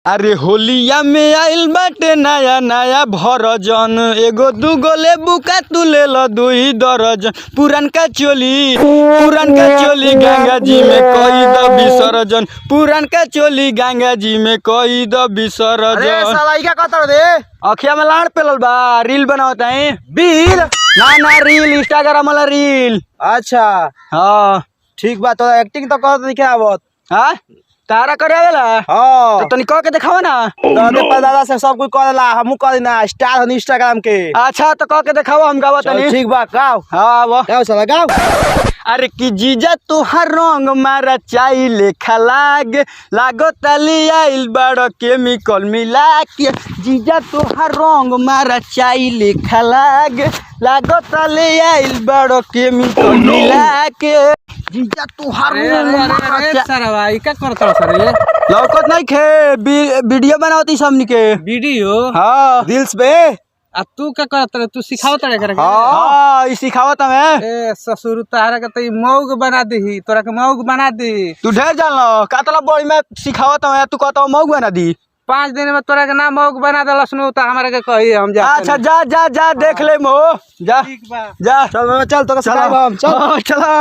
अरे होलिया में आइल बाटे नया नया भरजन, एगो दूगो लेबू का तू ले लो दुई दर्जन। पुरनका चोली गंगा जी में कई द विसर्जन, पुरनका चोली गंगा जी में कई द विसर्जन। अरे साला ई क्या कहता रे? अखिया में लाड़ पेलल बा, रील बनावत है। बीर ना रील, इंस्टाग्राम वाला रील। अच्छा हाँ ठीक बा, तो एक्टिंग तो कहत नहीं क्या आवत। हाँ तारा करे वाला हां तो तनी कह के दिखावा ना। दादे दादा से सब कुछ करेला, हमहू कर ना स्टार हन इंस्टाग्राम के। अच्छा तो कह के दिखावा, हम गावा तनी। ठीक बा गाओ। हाँ वो गाओ साला गाओ। अरे कि जीजा तुहार रंग मारा चाई लेखा लागो तली आइल बड़ केमिकल मिला के। जीजा तुहार रंग मारा चाई लेखा लागो तली आइल बड़ केमिकल मिला के। जीजा तुहार सारा भाई क्या करता सर ये? लौकत नहीं खे, वीडियो बनावती सबनी के। वीडियो हाँ रील्स पे। अब तू क्या करत रे? तू सिखावत रे करे? हाँ ई सिखावत हमें। ए ससुर तारा के तई मौग बना दी, तोरा के मौग बना दी। तू ढेर जान लो का तला बड़ी में सिखावत हमें, तू कहता मौग बना दी। 5 दिन में तोरा के ना मौग बना दला सुनो तो हमारे के कही हम जा। अच्छा जा जा जा देख ले मो जा। ठीक बा जा चल तो चलो हम चल। चलो।